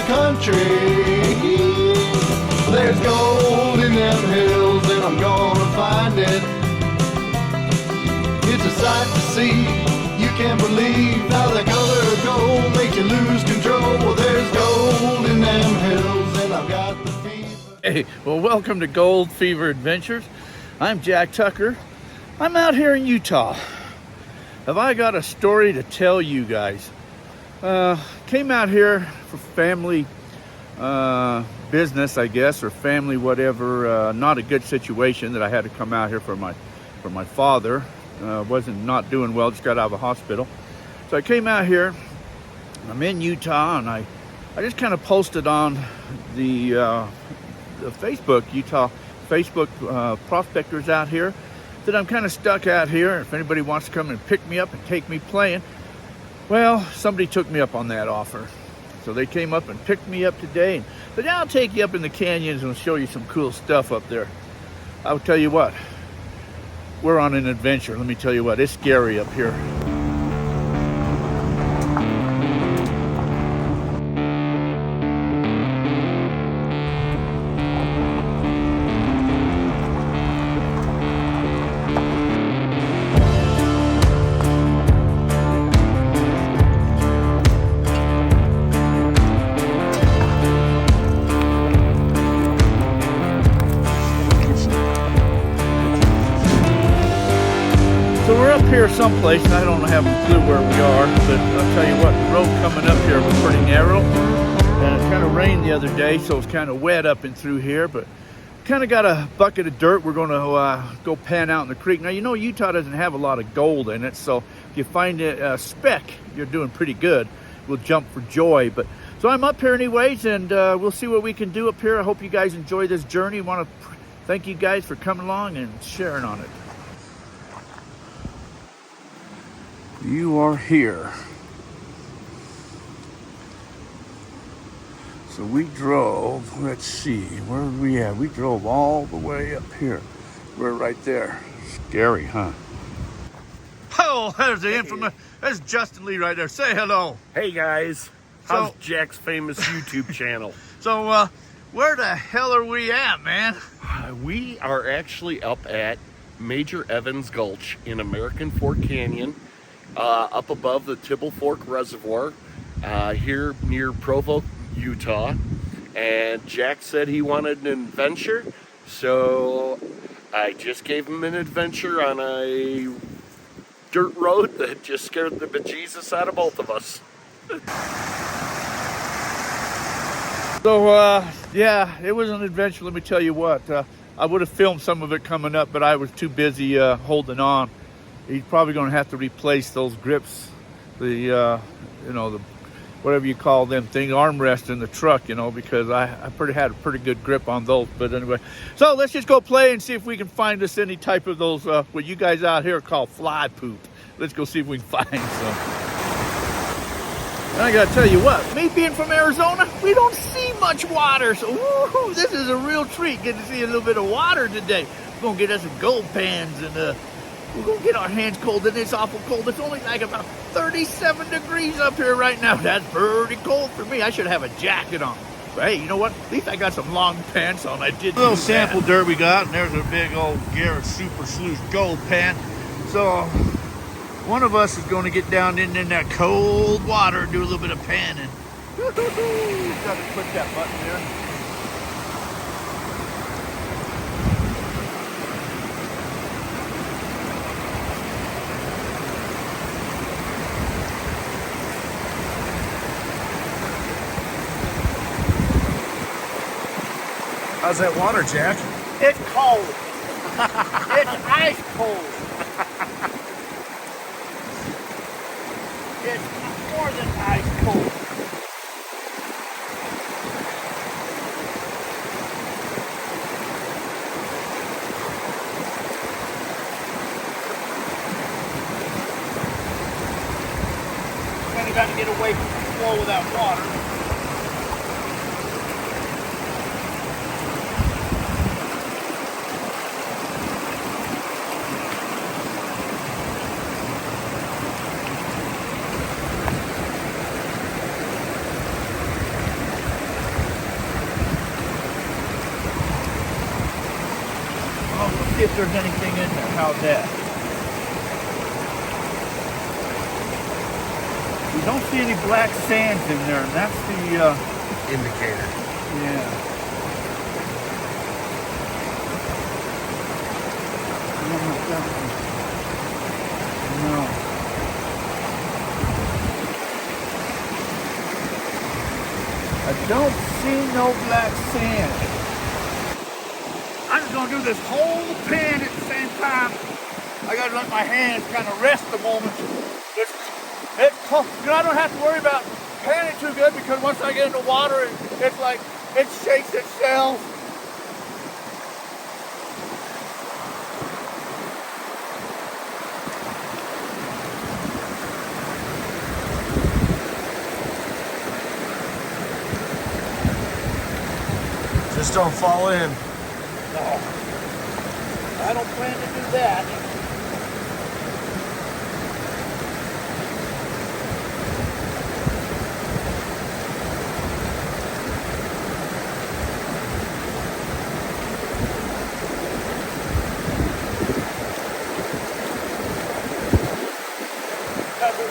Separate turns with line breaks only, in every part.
country. There's gold in them hills and I'm gonna find it. It's a sight to see, you can't believe how the color of gold makes you lose control. Well, there's gold in them hills and I've got the fever.
Hey, well, welcome to Gold Fever Adventures. I'm Jack Tucker. I'm out here in Utah. Have I got a story to tell you guys? Came out here for family business, I guess, or family whatever. Not a good situation that I had to come out here for my father. Wasn't not doing well, just got out of a hospital. So I came out here. I'm in Utah, and I just kind of posted on the Facebook, Utah Facebook prospectors out here, that I'm kind of stuck out here. If anybody wants to come and pick me up and take me playing, well, somebody took me up on that offer. So they came up and picked me up today. And said, I'll take you up in the canyons and show you some cool stuff up there. I'll tell you what, we're on an adventure. Let me tell you what, it's scary up here. So we're up here someplace, and I don't have a clue where we are, but I'll tell you what, the road coming up here was pretty narrow, and it kind of rained the other day, so it's kind of wet up and through here, but kind of got a bucket of dirt we're going to go pan out in the creek. Now, you know, Utah doesn't have a lot of gold in it, so if you find a speck, you're doing pretty good. We'll jump for joy. But so I'm up here anyways, and we'll see what we can do up here. I hope you guys enjoy this journey. I want to thank you guys for coming along and sharing on it. You are here. So we drove, let's see, where are we at? We drove all the way up here. We're right there. Scary, huh? Oh, there's the infamous, there's Justin Lee right there. Say hello.
Hey guys, how's Jack's famous YouTube channel?
So, where the hell are we at, man?
We are actually up at Major Evans Gulch in American Fork Canyon. Up above the Tibble Fork Reservoir, here near Provo, Utah. And Jack said he wanted an adventure, so I just gave him an adventure on a dirt road that just scared the bejesus out of both of us.
So, yeah, it was an adventure. Let me tell you what, I would have filmed some of it coming up, but I was too busy holding on. He's probably going to have to replace those grips, the whatever you call them things, armrest in the truck, because I had a pretty good grip on those. But anyway, so let's just go play and see if we can find us any type of those, what you guys out here call fly poop. Let's go see if we can find some. And I got to tell you what, me being from Arizona, we don't see much water. So, woohoo, this is a real treat. Get to see a little bit of water today. We're going to get us some gold pans and, we're going to get our hands cold, and it's awful cold. It's only like about 37 degrees up here right now. That's pretty cold for me. I should have a jacket on. But hey, you know what? At least I got some long pants on. I did a little sample dirt we got, and there's a big old Garrett Super Sleuth gold pan. So one of us is going to get down in that cold water and do a little bit of panning. Got to click that button there.
How's that water, Jack?
It's cold. It's ice cold. It's more than ice cold. Kind of got to get away from the flow of that water. if there's anything in there. How's that? We don't see any black sands in there, and that's the
Indicator.
yeah. No. I don't see no black sand. I'm just gonna do this whole pan at the same time. I gotta let my hands kind of rest a moment. I don't have to worry about panning too good because once I get in the water, it's like it shakes itself.
Just don't fall in.
No, I don't plan to do that.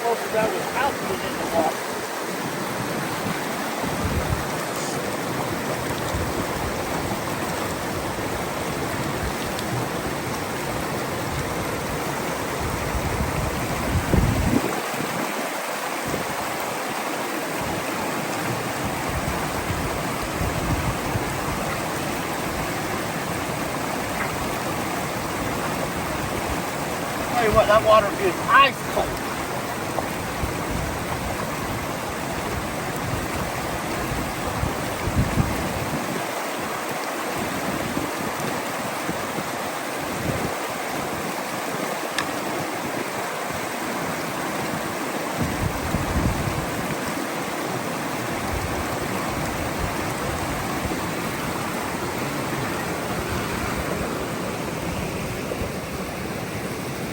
Most of that was out being in the water. Tell you what, that water is ice cold.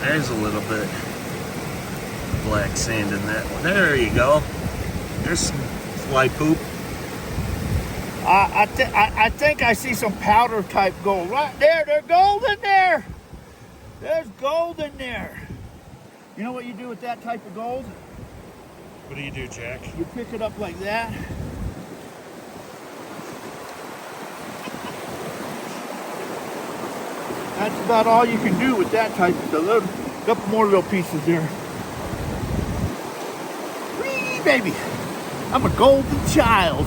There's a little bit of black sand in that one. There you go. There's some fly poop.
I think I see some powder type gold right there. There's gold in there. There's gold in there. You know what you do with that type of gold?
What do you do, Jack?
You pick it up like that. That's about all you can do with that type of little, couple more little pieces there. Whee, baby. I'm a golden child.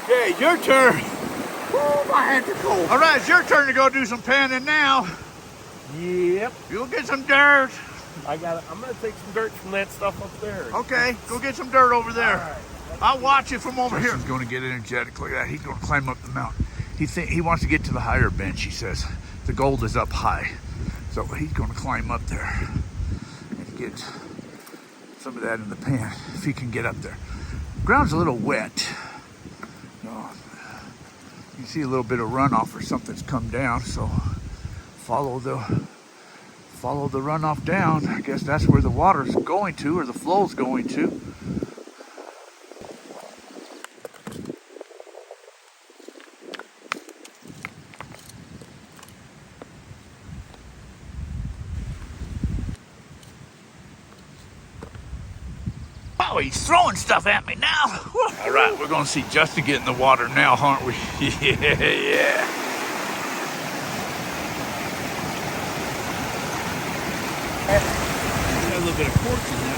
Okay, your turn. Oh, my hands are cold. All right, it's your turn to go do some panning now.
Yep.
You'll get some dirt.
I'm gonna take some dirt from that stuff up there.
Okay, go get some dirt over there.
All right.
I'll watch it from over here. He's going to get energetic. Look at that. He's going to climb up the mountain. He wants to get to the higher bench, he says. The gold is up high. So he's going to climb up there and get some of that in the pan if he can get up there. Ground's a little wet. You see a little bit of runoff or something's come down, so follow the runoff down. I guess that's where the water's going to, or the flow's going to. Oh, he's throwing stuff at me now. All right, we're gonna see Justin get in the water now, aren't we? Yeah. Got a little bit of quartz in there.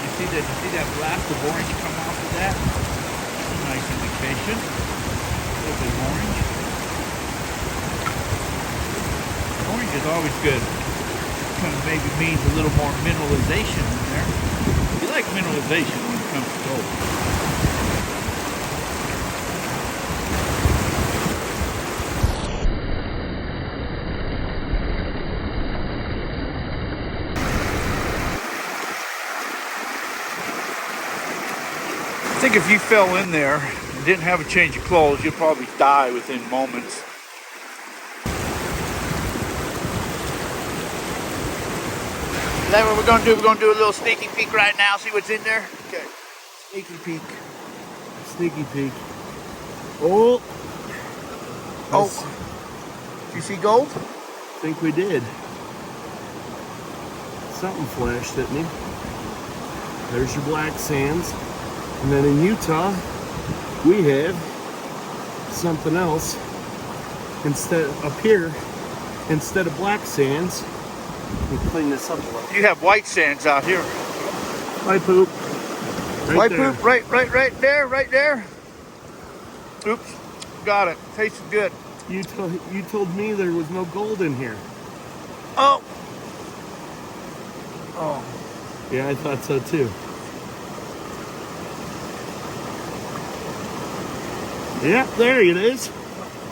You see that blast of orange come off of that? That's a nice indication. A little bit of orange. Orange is always good. Kind of maybe means a little more mineralization in there. You like mineralization when it comes to gold. I think if you fell in there and didn't have a change of clothes, you'd probably die within moments. Is that what we're gonna do? We're gonna do a little sneaky peek right now, see what's in there? Okay. Sneaky peek. Sneaky peek. Oh. Oh, you see gold?
I think we did. Something flashed at me. There's your black sands. And then in Utah, we have something else. Instead, up here, instead of black sands, we clean this up a little.
You have white sands out here.
White poop.
White poop, right there. Oops, got it. Tastes good.
You told me there was no gold in here.
Oh.
Yeah, I thought so too. Yeah, there it is.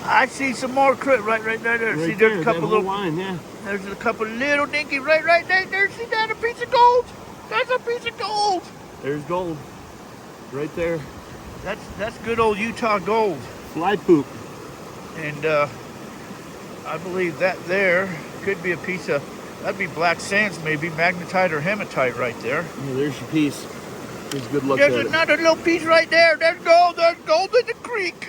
I see some more right there.
Right
See, there's
there,
a couple
that
little
line, yeah.
There's a couple little dinky right there. See that? A piece of gold. That's a piece of gold.
There's gold. Right there.
That's good old Utah gold.
Fly poop.
And I believe that there could be a piece of, that'd be black sands, maybe magnetite or hematite right there.
Yeah, there's your piece. Here's a good look at it.
There's another little piece right there. There's gold in the creek.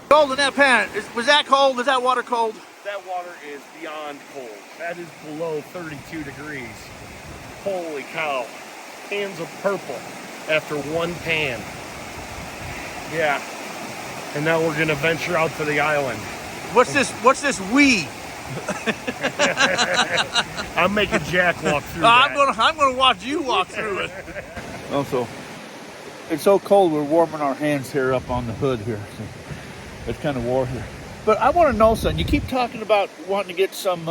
Gold in that pan. Was that cold? Is that water cold?
That water is beyond cold. That is below 32 degrees. Holy cow. Pans of purple after one pan. Yeah. And now we're gonna venture out to the island.
What's this we?
I'm making Jack walk through that.
I'm gonna watch you walk through it. Also, it's so cold we're warming our hands here up on the hood here. It's kind of warm here. But I want to know something. You keep talking about wanting to get some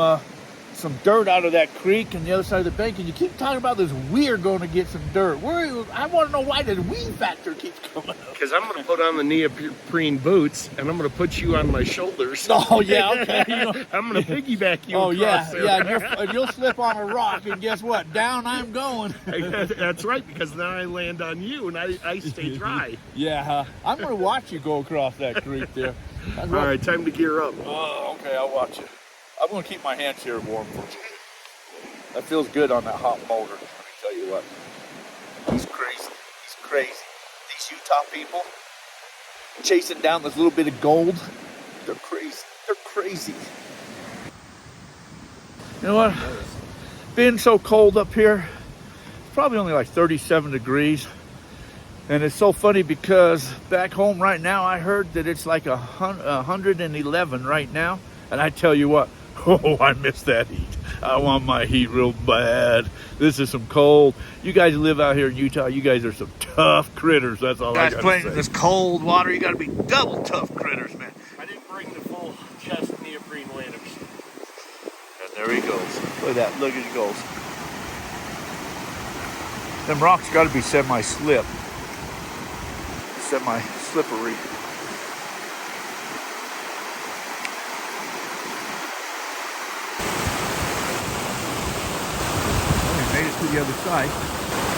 dirt out of that creek and the other side of the bank, and you keep talking about this we're going to get some dirt. I want to know why the we factor keeps coming up.
Because I'm going to put on the neoprene boots, and I'm going to put you on my shoulders.
Oh, yeah, okay.
I'm going to piggyback you
across
there.
Yeah, and you'll slip on a rock, and guess what? Down I'm going.
That's right, because then I land on you, and I stay dry.
Yeah, I'm going to watch you go across that creek there.
All right, time to gear up.
Oh, okay, I'll watch you. I'm going to keep my hands here warm for you. That feels good on that hot motor. Let me tell you what. He's crazy. He's crazy. These Utah people chasing down this little bit of gold, they're crazy. They're crazy. You know what? Being so cold up here, it's probably only like 37 degrees. And it's so funny because back home right now, I heard that it's like 111 right now. And I tell you what, oh, I miss that heat. I want my heat real bad. This is some cold. You guys live out here in Utah. You guys are some tough critters. That's all I got to say. Guys playing in this cold water, you got to be double tough critters, man.
I didn't bring the full chest neoprene waders.
And there he goes. Look at that. Look as he goes. Them rocks got to be semi-slippery. To the other side.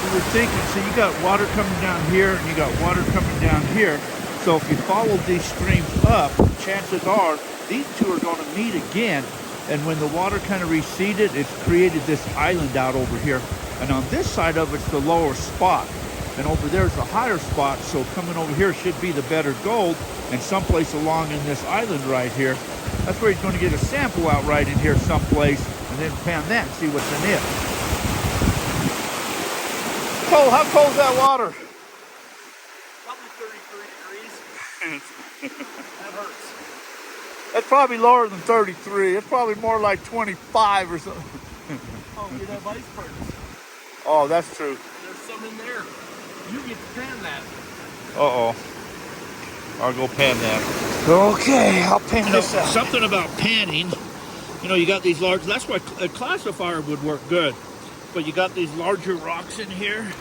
We were thinking, so you got water coming down here and you got water coming down here. So if you follow these streams up, chances are these two are going to meet again. And when the water kind of receded, it's created this island out over here. And on this side of it's the lower spot. And over there's the higher spot. So coming over here should be the better gold. And someplace along in this island right here, that's where he's going to get a sample out right in here someplace. And then pan that and see what's in it. Cold. How cold is that water?
Probably 33 degrees. That hurts.
That's probably lower than 33. It's probably more like 25 or something.
Oh, you have ice furnace.
Oh, that's true.
There's some in there. You get to pan that.
Uh-oh. I'll go pan that. Okay, I'll pan this out. Something about panning. You know, you got these large, that's why a classifier would work good. But you got these larger rocks in here,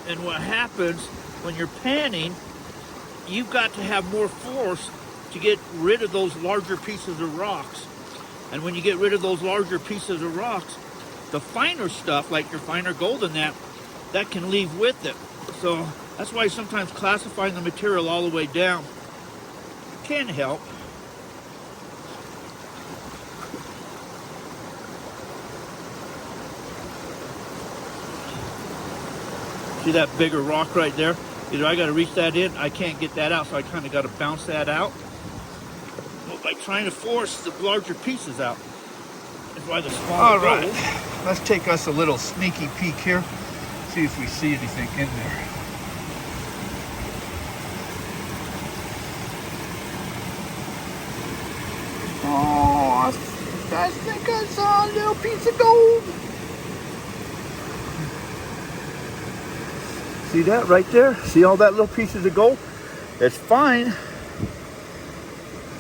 and what happens when you're panning, you've got to have more force to get rid of those larger pieces of rocks. And when you get rid of those larger pieces of rocks, the finer stuff, like your finer gold in that can leave with it. So that's why sometimes classifying the material all the way down can help. See that bigger rock right there? Either I got to reach that in, I can't get that out, so I kind of got to bounce that out. by trying to force the larger pieces out. That's why the smaller gold. Let's take us a little sneaky peek here. See if we see anything in there. Oh, I think I saw a little piece of gold. See that right there? See all that little pieces of gold? It's fine.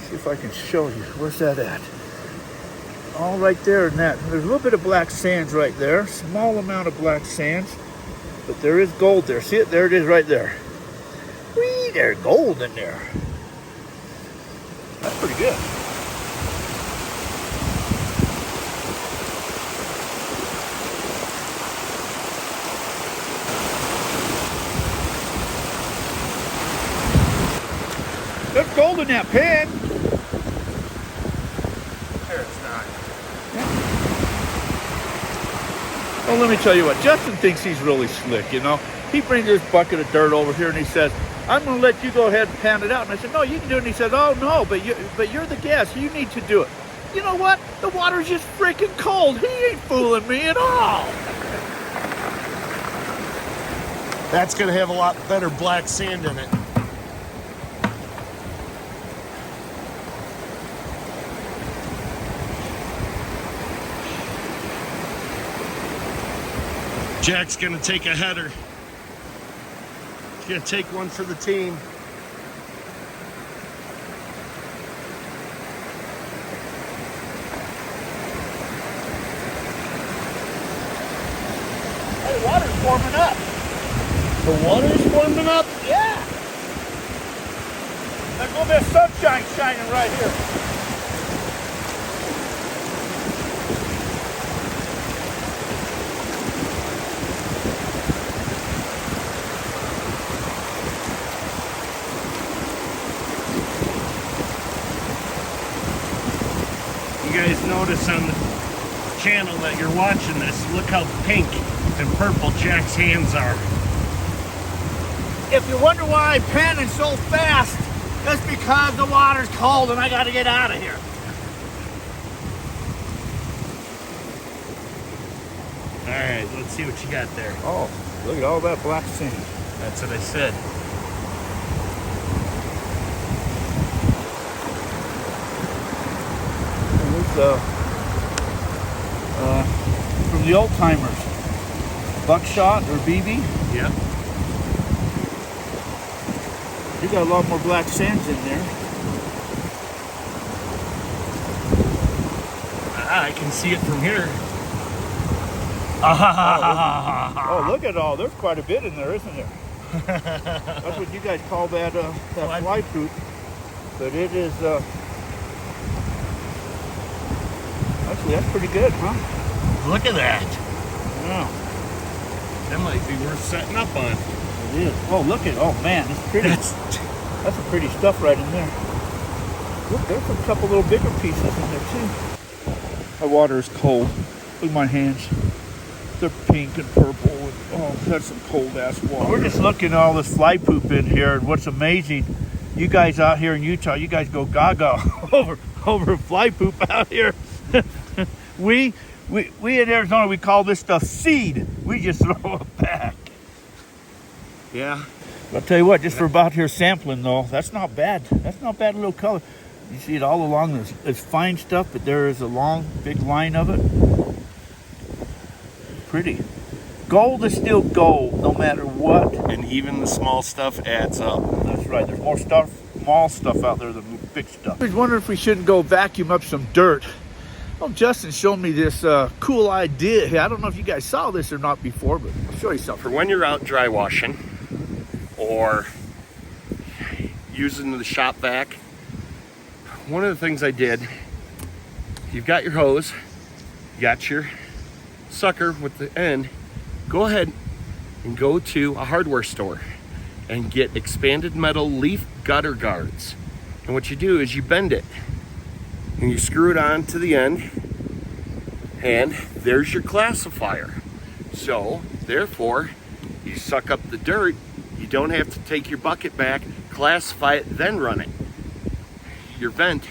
See if I can show you. Where's that at? All right there in that. There's a little bit of black sands right there. Small amount of black sands. But there is gold there. See it? There it is right there. Whee! There's gold in there. That's pretty good. There's gold in that pan.
There it's not.
Well, let me tell you what. Justin thinks he's really slick, you know. He brings this bucket of dirt over here and he says, I'm going to let you go ahead and pan it out. And I said, no, you can do it. And he said, oh, no, but you're the guest. You need to do it. You know what? The water's just freaking cold. He ain't fooling me at all.
That's going to have a lot better black sand in it. Jack's gonna take a header. He's gonna take one for the team.
Hey, the water's warming up.
The water's warming up?
Yeah. There's a little bit of sunshine shining right here.
You guys notice on the channel that you're watching this, look how pink and purple Jack's hands are.
If you wonder why I'm panning so fast, that's because the water's cold and I gotta get out of here.
Alright, let's see what you got there.
Oh, look at all that black sand.
That's what I said.
From the old timers, buckshot or BB.
Yeah.
You got a lot more black sands in there.
I can see it from here.
Oh, look at all. There's quite a bit in there, isn't there? That's what you guys call that fly poop. But it is actually, that's pretty good, huh?
Look at that.
Yeah.
That might be worth setting up on.
It is. Oh, look at, oh man, it's pretty. That's some pretty stuff right in there. Look, there's a couple little bigger pieces in there too. My water is cold. Look at my hands. They're pink and purple. And, oh, that's some cold ass water. We're just looking at all this fly poop in here, and what's amazing, you guys out here in Utah, you guys go gaga over fly poop out here. We in Arizona, we call this stuff seed. We just throw it back.
Yeah.
I'll tell you what, just for about here sampling though, that's not bad. That's not bad little color. You see it all along. It's fine stuff, but there is a long, big line of it. Pretty. Gold is still gold, no matter what.
And even the small stuff adds up.
That's right. There's more stuff, small stuff out there than big stuff. I was wondering if we shouldn't go vacuum up some dirt. Well, Justin showed me this cool idea. Hey, I don't know if you guys saw this or not before, but I'll show you something.
For when you're out dry washing or using the shop vac, one of the things I did, you've got your hose, you got your sucker with the end, go ahead and go to a hardware store and get expanded metal leaf gutter guards. And what you do is you bend it and you screw it on to the end, and there's your classifier. So therefore, you suck up the dirt, you don't have to take your bucket back, classify it, then run it. Your vent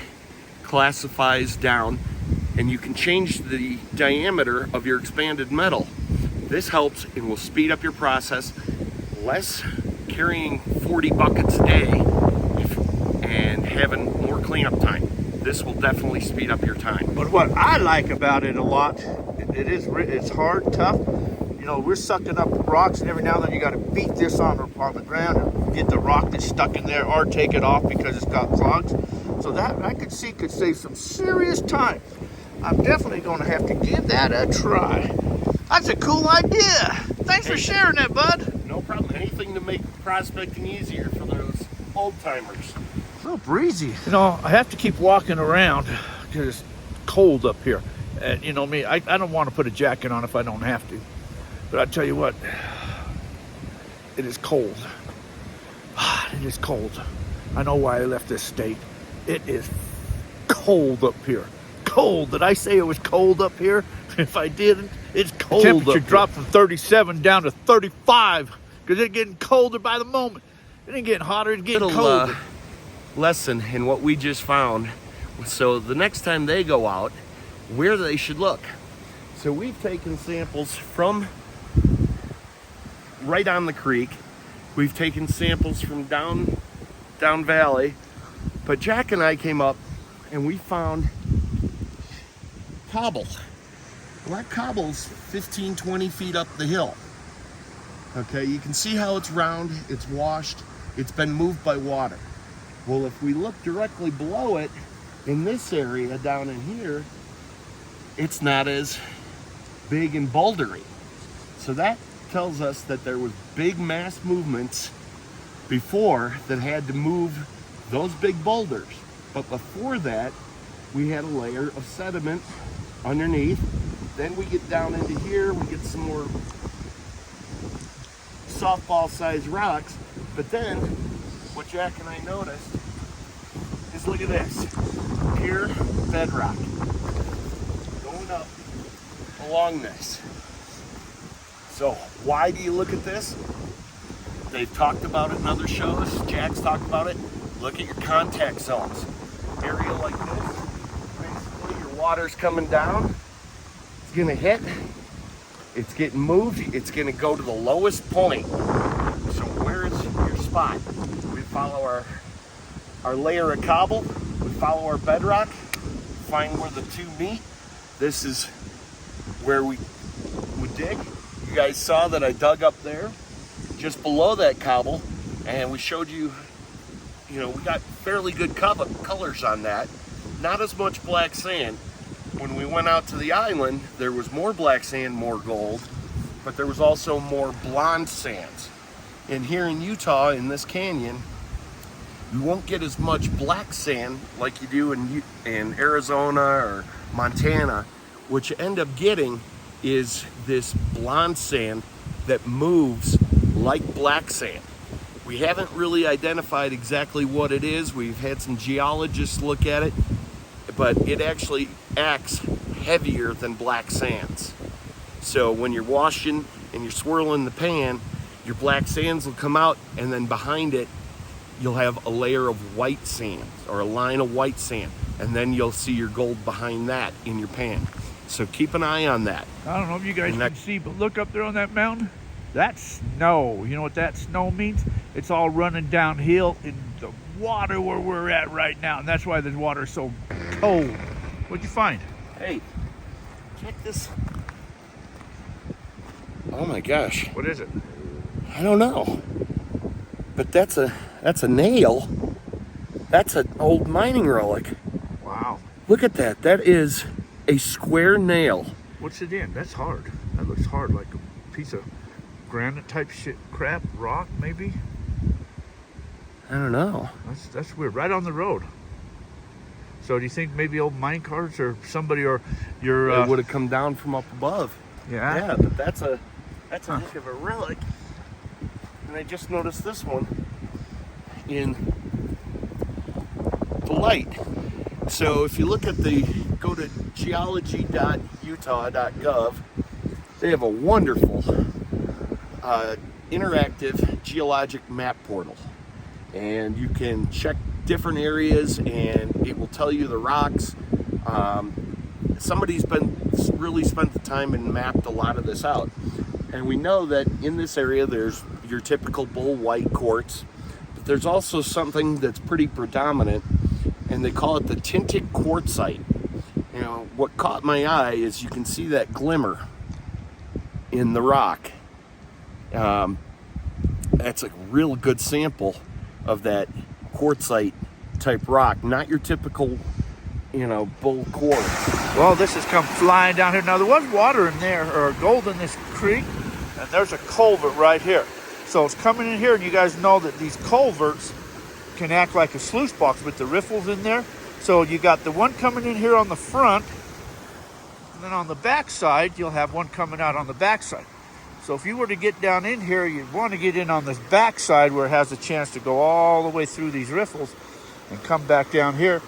classifies down, and you can change the diameter of your expanded metal. This helps and will speed up your process. Less carrying 40 buckets a day and having more cleanup time. This will definitely speed up your time.
But what I like about it a lot, it's hard, tough. You know, we're sucking up rocks, and every now and then you got to beat this on the ground and get the rock that's stuck in there, or take it off because it's got clogs. So that I could see could save some serious time. I'm definitely going to have to give that a try. That's a cool idea. Thanks for sharing that, bud.
No problem. Anything to make prospecting easier for those old timers.
A little breezy. You know, I have to keep walking around because it's cold up here. And you know me, I don't want to put a jacket on if I don't have to. But I tell you what, it is cold. It is cold. I know why I left this state. It is cold up here. Cold. Did I say it was cold up here? If I didn't, it's cold. The temperature dropped from 37 down to 35 because it's getting colder by the moment. It ain't getting hotter, it's getting colder.
Lesson in what we just found. So the next time they go out, where they should look. So we've taken samples from right on the creek. We've taken samples from down valley. But Jack and I came up and we found cobble. Well, that cobble's 15, 20 feet up the hill. Okay, you can see how it's round, it's washed, it's been moved by water. Well, if we look directly below it, in this area down in here, it's not as big and bouldery. So that tells us that there was big mass movements before that had to move those big boulders. But before that, we had a layer of sediment underneath. Then we get down into here, we get some more softball-sized rocks. But then, what Jack and I noticed is, look at this, pure bedrock going up along this. So why do you look at this? They've talked about it in other shows. Jack's talked about it. Look at your contact zones. Area like this, basically your water's coming down. It's gonna hit. It's getting moved. It's gonna go to the lowest point. So where is your spot? We follow our layer of cobble. We follow our bedrock. Find where the two meet. This is where we would dig. You guys saw that I dug up there, just below that cobble, and we showed you, we got fairly good colors on that. Not as much black sand. When we went out to the island, there was more black sand, more gold, but there was also more blonde sands. And here in Utah, in this canyon, you won't get as much black sand like you do in Arizona or Montana. What you end up getting is this blonde sand that moves like black sand. We haven't really identified exactly what it is. We've had some geologists look at it, but it actually acts heavier than black sands. So when you're washing and you're swirling the pan, your black sands will come out, and then behind it, you'll have a layer of white sand or a line of white sand, and then you'll see your gold behind that in your pan. So keep an eye on that.
I don't know if you guys can see, but look up there on that mountain. That's snow. You know what that snow means? It's all running downhill in the water where we're at right now, and that's why the water is so cold. What'd you find?
Hey, check this. Oh my gosh.
What is it?
I don't know. But that's a nail. That's an old mining relic.
Wow.
Look at that. That is a square nail.
What's it in? That's hard. That looks hard, like a piece of granite type shit, crap, rock maybe.
I don't know.
That's weird. Right on the road. So do you think maybe old mine cars or somebody or your
it would have come down from up above?
Yeah.
Yeah, but that's a heck of a relic. And I just noticed this one in the light. So if you look at go to geology.utah.gov, they have a wonderful interactive geologic map portal. And you can check different areas, and it will tell you the rocks. Somebody's been really spent the time and mapped a lot of this out. And we know that in this area there's your typical bull white quartz, but there's also something that's pretty predominant, and they call it the tinted quartzite. You know, what caught my eye is you can see that glimmer in the rock. That's a real good sample of that quartzite type rock, not your typical, you know, bull quartz.
Well, this has come flying down here. Now, there was water in there, or gold in this creek, and there's a culvert right here. So it's coming in here, and you guys know that these culverts can act like a sluice box with the riffles in there. So you got the one coming in here on the front, and then on the back side, you'll have one coming out on the back side. So if you were to get down in here, you'd want to get in on this back side where it has a chance to go all the way through these riffles and come back down here.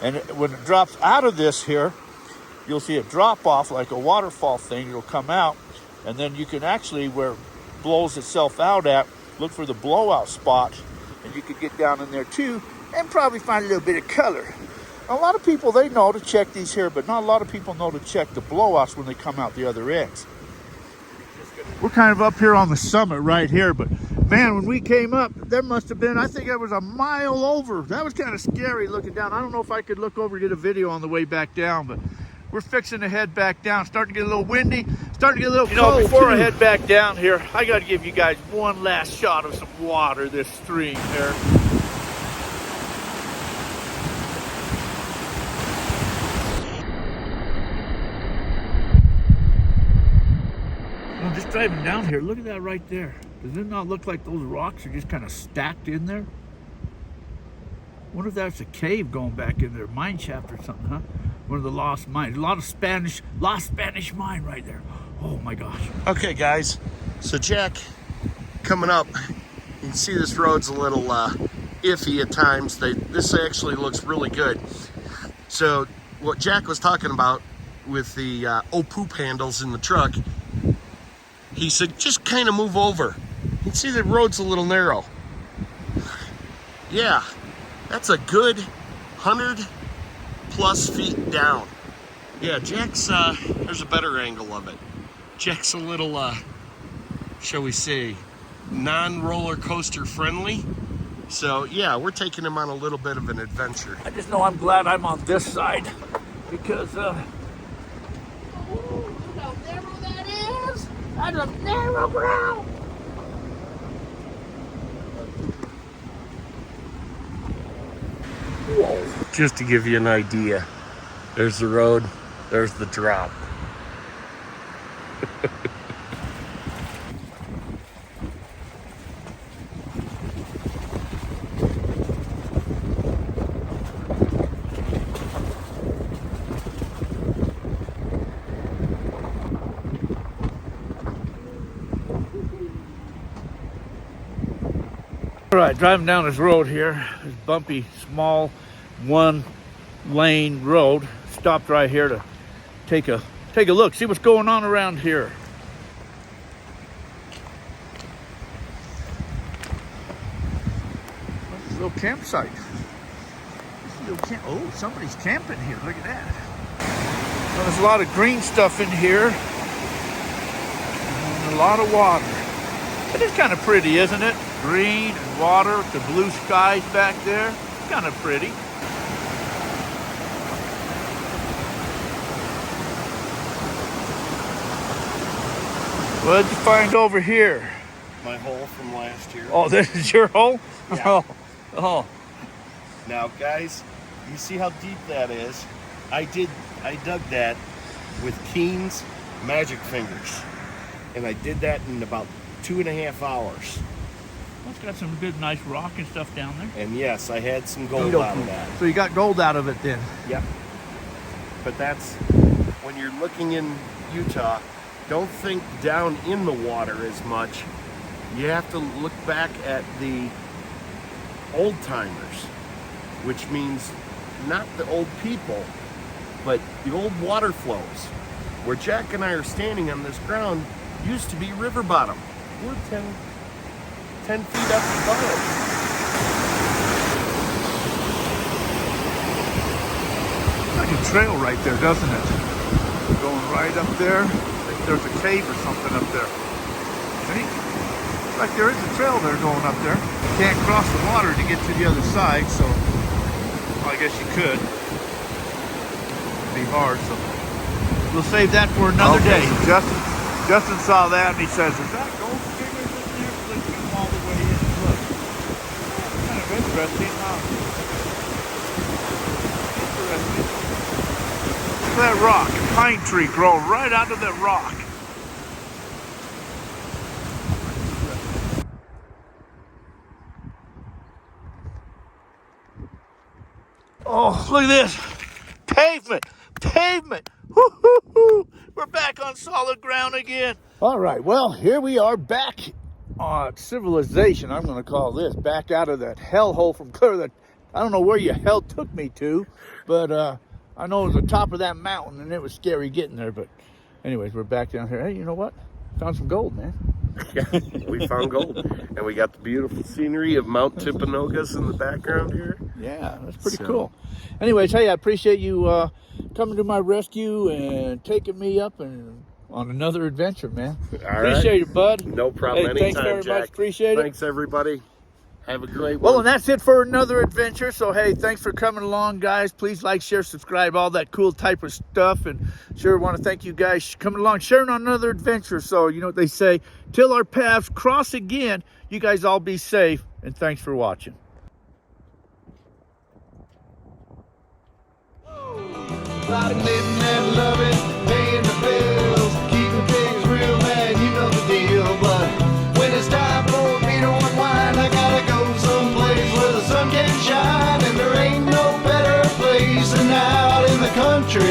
And when it drops out of this here, you'll see it drop off like a waterfall thing. It'll come out, and then you can actually, where it blows itself out at, look for the blowout spot, and you could get down in there too and probably find a little bit of color. A lot of people, they know to check these here, but not a lot of people know to check the blowouts when they come out the other ends. We're kind of up here on the summit right here, but man, when we came up, there must have been, I think it was a mile over. That was kind of scary looking down. I don't know if I could look over and get a video on the way back down, but we're fixing to head back down. Starting to get a little windy, starting to get a little cold. Before I head back down here, I got to give you guys one last shot of some water, this stream here. Just driving down here, look at that right there. Does it not look like those rocks are just kind of stacked in there? Wonder if that's a cave going back in there, mine shaft or something, huh? One of the lost mines. A lot of lost Spanish mine right there. Oh my gosh.
Okay, guys. So Jack, coming up, you can see this road's a little iffy at times. This actually looks really good. So what Jack was talking about with the poop handles in the truck, he said, just kind of move over. You can see the road's a little narrow. Yeah, that's a good 100+ feet down. Yeah, Jack's, there's a better angle of it. Jack's a little, shall we say, non-roller coaster friendly. So yeah, we're taking him on a little bit of an adventure.
I just know I'm glad I'm on this side because, look how narrow that is. That's a narrow ground.
Whoa. Just to give you an idea, there's the road, there's the drop.
All right, driving down this road here, this bumpy, small, one-lane road. Stopped right here to take a look, see what's going on around here. This is a little campsite. Oh, somebody's camping here. Look at that. Well, there's a lot of green stuff in here, and a lot of water. It is kind of pretty, isn't it? Green and water, the blue skies back there. Kind of pretty. What did you find over here?
My hole from last year.
Oh, this is your hole?
Yeah.
Oh.
Now, guys, you see how deep that is? I dug that with Keen's magic fingers, and I did that in about 2.5 hours.
Well, it's got some good, nice rock and stuff down there.
And yes, I had some gold out of that.
So you got gold out of it then?
Yep. But that's, when you're looking in Utah, don't think down in the water as much. You have to look back at the old timers, which means not the old people, but the old water flows. Where Jack and I are standing on this ground used to be river bottom. We're 10 feet up above.
like a trail right there, doesn't it? Going right up there. I think there's a cave or something up there. See? Looks like there is a trail there going up there. You can't cross the water to get to the other side, so well, I guess you could. It'd be hard, so we'll save that for another day. Justin saw that and he says, "Is that gold skimmers in there?" So let's get them all the way in. Look, kind of interesting, huh? Interesting. Look at that rock, a pine tree growing right out of that rock. Oh, look at this. Pavement. Woo-hoo-hoo. We're back on solid ground again. All right, well, here we are back on civilization, I'm going to call this. Back out of that hellhole from clear that, I don't know where your hell took me to, but I know it was the top of that mountain, and it was scary getting there. But anyways, we're back down here. Hey, you know what? Found some gold, man.
Yeah, we found gold. And we got the beautiful scenery of Mount Timpanogos in the background here.
Yeah, that's pretty cool. Anyways, hey, I appreciate you coming to my rescue and taking me up and on another adventure, man. Appreciate it, bud.
No problem.
Hey,
Anytime,
thanks very
Jack.
much. Appreciate it.
Thanks, everybody. Have a great one.
Well, and that's it for another adventure. So, hey, thanks for coming along, guys. Please like, share, subscribe, all that cool type of stuff. And sure want to thank you guys coming along, sharing on another adventure. So, you know what they say, till our paths cross again, you guys all be safe. And thanks for watching.
Living and loving, paying the bills, keeping things real, man, you know the deal. But when it's time for me to unwind, I gotta go someplace where the sun can shine. And there ain't no better place than out in the country.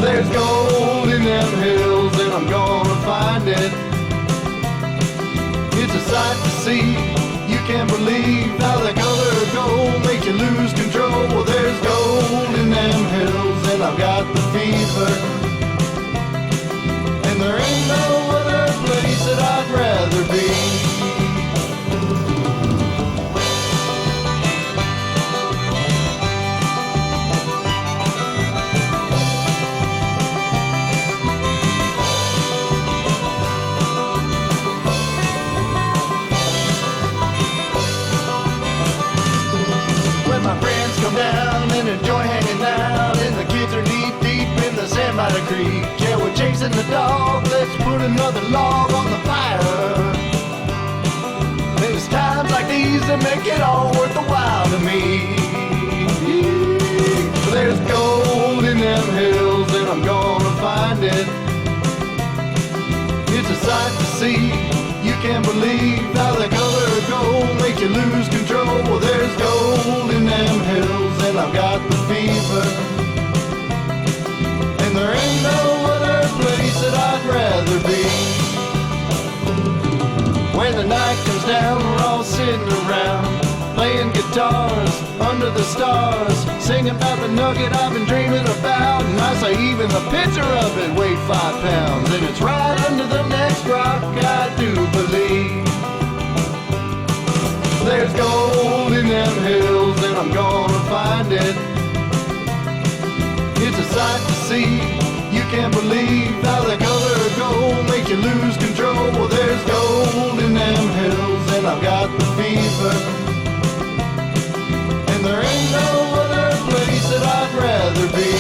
There's gold in them hills and I'm gonna find it. It's a sight to see, you can't believe how the color of gold makes you lose control. Well, there's gold in them hills and I've got the fever. And there ain't no other place that I'd rather be. My friends come down and enjoy hanging out, and the kids are knee deep in the sand by the creek. Yeah, we're chasing the dog, let's put another log on the fire. And it's times like these that make it all worth the while to me. There's gold in them hills and I'm gonna find it. It's a sight to see, you can't believe how the color of gold makes you lose control. Well, there's gold in them hills and I've got the fever. And there ain't no other place that I'd rather be. When the night comes down, we're all sitting around, playing guitars under the stars, singing about the nugget I've been dreaming about. And I say even the picture of it weighed 5 pounds, and it's right under the next rock, I do believe. There's gold in them hills and I'm gonna find it. It's a sight to see, you can't believe how the color of gold makes you lose control. Well, there's gold in them hills and I've got the fever. And there ain't no other place that I'd rather be.